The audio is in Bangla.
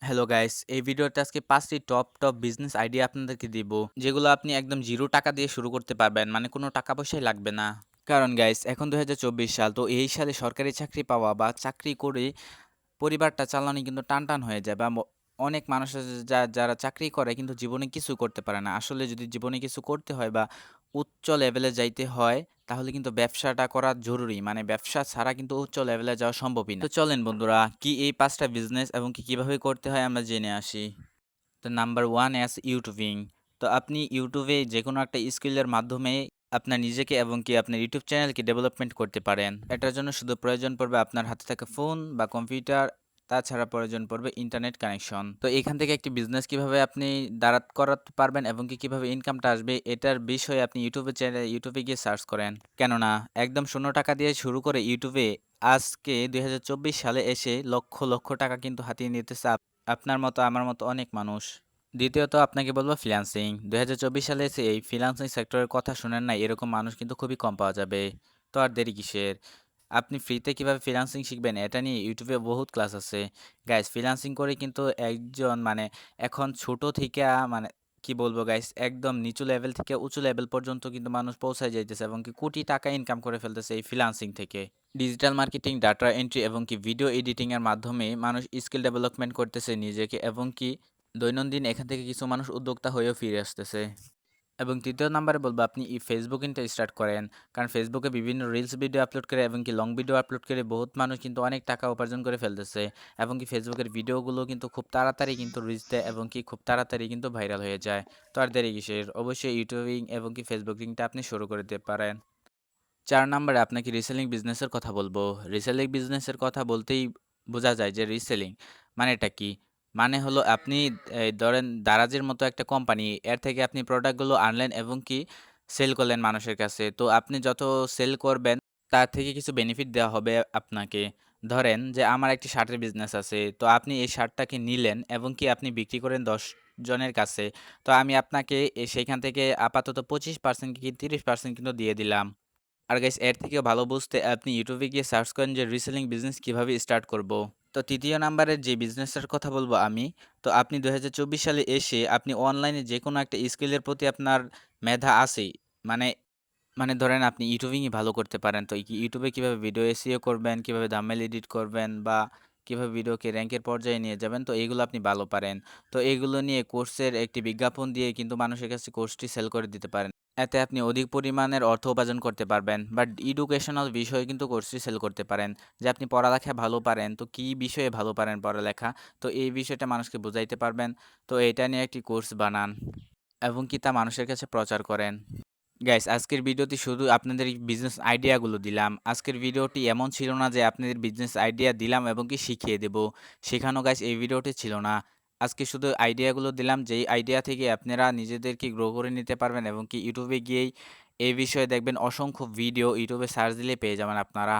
হ্যালো গাইস, এই ভিডিওতে আজকে ৫টি টপ বিজনেস আইডিয়া আপনাদেরকে দিব। যেগুলো আপনি একদম 0 টাকা দিয়ে শুরু করতে পারবেন। মানে কোনো টাকা পয়সাই লাগবে না। কারণ গাইস এখন ২০২৪ সাল। তো এই সালে সরকারি চাকরি পাওয়া বা চাকরি করে পরিবারটা চালানো কিন্তু টানটান হয়ে যায় বা অনেক মানুষ আছে যারা চাকরি করে কিন্তু জীবনে কিছু করতে পারে না। আসলে যদি জীবনে কিছু করতে হয় বা উচ্চ লেভেলে যাইতে হয় তাহলে কিন্তু ব্যবসাটা করা জরুরি। মানে ব্যবসা ছাড়া কিন্তু উচ্চ লেভেলে যাওয়া সম্ভবই না। তো চলেন বন্ধুরা কি এই ৫ টা বিজনেস এবং কিভাবে করতে হয় আমরা জেনে আসি। তো নাম্বার 1 ইউটিউবিং। তো আপনি ইউটিউবে যেকোনো একটা স্কিলের মাধ্যমে আপনার নিজেকে এবং আপনার ইউটিউব চ্যানেলকে ডেভেলপমেন্ট করতে পারেন। এটার জন্য শুধু প্রয়োজন পড়বে আপনার হাতে থাকা ফোন বা কম্পিউটার, তাছাড়া প্রয়োজন পড়বে ইন্টারনেট কানেকশন। তো এখান থেকে একটি বিজনেস কিভাবে আপনি দাঁড়াত করাতে পারবেন এবং কিভাবে ইনকামটা আসবে এটার বিষয়ে আপনি ইউটিউবে গিয়ে সার্চ করেন। কেননা একদম ৳০ দিয়ে শুরু করে ইউটিউবে আজকে ২০২৪ সালে এসে লক্ষ টাকা কিন্তু হাতিয়ে নিতেছে আপনার মতো আমার মতো অনেক মানুষ। দ্বিতীয়ত আপনাকে বলব ফ্রিল্যান্সিং। ২০২৪ সালে এসে এই ফ্রিল্যান্সিং সেক্টরের কথা শুনেন নাই এরকম মানুষ কিন্তু খুবই কম পাওয়া যাবে। তো আর দেরি কিসের? আপনি ফ্রিতে কিভাবে ফ্রিল্যান্সিং শিখবেন এটা নিয়ে YouTube এ বহুত ক্লাস আছে। গাইস ফ্রিল্যান্সিং করে কিন্তু একজন মানে এখন ছোট থিকা মানে কি বলবো গাইস একদম নিচু লেভেল থেকে উঁচু লেভেল পর্যন্ত কিন্তু মানুষ পৌঁছায় যাইতেছে এবং কোটি টাকা ইনকাম করে ফেলতেছে এই ফ্রিল্যান্সিং থেকে। ডিজিটাল মার্কেটিং, ডাটা এন্ট্রি এবং ভিডিও এডিটিং এর মাধ্যমে মানুষ স্কিল ডেভেলপমেন্ট করতেছে নিজেকে এবং দৈনন্দিন এখান থেকে কিছু মানুষ উদ্যোক্তা হয়েও ফিরে আসতেছে। এবং ৩য় নাম্বারে বলব আপনি Facebook ইনটা স্টার্ট করেন। কারণ Facebook এ বিভিন্ন রিলস ভিডিও আপলোড করে এবং লং ভিডিও আপলোড করে বহুত মানুষ কিন্তু অনেক টাকা উপার্জন করে ফেলতেছে। এবং Facebook এর ভিডিওগুলো কিন্তু খুব তাড়াতাড়ি কিন্তু রিচ দেয় এবং খুব তাড়াতাড়ি কিন্তু ভাইরাল হয়ে যায়। তো আর দেরি কিসের? অবশ্যই ইউটিউবিং এবং Facebook লিংকটা আপনি শুরু করে দিতে পারেন। ৪ নাম্বারে আপনাকে রিসেলিং বিজনেসের কথা বলব। রিসেলিং বিজনেসের কথা বলতেই বোঝা যায় যে রিসেলিং মানেটা কি? মানে হলো আপনি ধরেন দারাজের মতো একটা কোম্পানি, এর থেকে আপনি প্রোডাক্টগুলো আনলেন এবং সেল করলেন মানুষের কাছে। তো আপনি যত সেল করবেন তার থেকে কিছু বেনিফিট দেওয়া হবে আপনাকে। ধরেন যে আমার একটি শার্টের বিজনেস আছে। তো আপনি এই শার্টটাকে নিলেন এবং আপনি বিক্রি করেন ১০ জনের কাছে। তো আমি আপনাকে সেইখান থেকে আপাতত ২৫% ৩০% কিন্তু দিয়ে দিলাম। আর গাইস এর থেকেও ভালো বুঝতে আপনি ইউটিউবে গিয়ে সার্চ করেন যে রিসেলিং বিজনেস কিভাবে স্টার্ট করব। তো ৩য় নাম্বারের যে বিজনেসটার কথা বলবো আমি, তো আপনি ২০২৪ সালে এসে আপনি অনলাইনে যেকোনো একটা স্কিলের প্রতি আপনার মেধা আছেই। মানে মানে ধরেন আপনি ইউটিউবিংই ভালো করতে পারেন। তো ইউটিউবে কিভাবে ভিডিও এসইও করবেন, কিভাবে থাম্বনেল এডিট করবেন বা কিভাবে ভিডিওকে র‍্যাংকের পর্যায়ে নিয়ে যাবেন, তো এগুলো আপনি ভালো পারেন। তো এগুলো নিয়ে কোর্সের একটি বিজ্ঞাপন দিয়ে কিন্তু মানুষের কাছে কোর্সটি সেল করে দিতে পারেন। এতে আপনি অধিক পরিমাণের অর্থ উপার্জন করতে পারবেন। বাট এডুকেশনাল বিষয়ে কিন্তু কোর্সটি সেল করতে পারেন। যে আপনি পড়ালেখায় ভালো পারেন, তো কি বিষয়ে ভালো পারেন পড়ালেখা, তো এই বিষয়টা মানুষকে বুঝাইতে পারবেন। তো এটা নিয়ে একটি কোর্স বানান এবং তা মানুষের কাছে প্রচার করেন। গাইস আজকের ভিডিওতে শুধু আপনাদের এই বিজনেস আইডিয়াগুলো দিলাম। আজকের ভিডিওটি এমন ছিল না যে আপনাদের বিজনেস আইডিয়া দিলাম এবং শিখিয়ে দেব। শেখানো গাইস এই ভিডিওটি ছিল না। আজকে শুধু আইডিয়াগুলো দিলাম যেই আইডিয়া থেকে আপনারা নিজেদেরকে গ্রো করে নিতে পারবেন এবং ইউটিউবে গিয়েই এই বিষয়ে দেখবেন অসংখ্য ভিডিও ইউটিউবে সার্চ দিলে পেয়ে যাবেন আপনারা।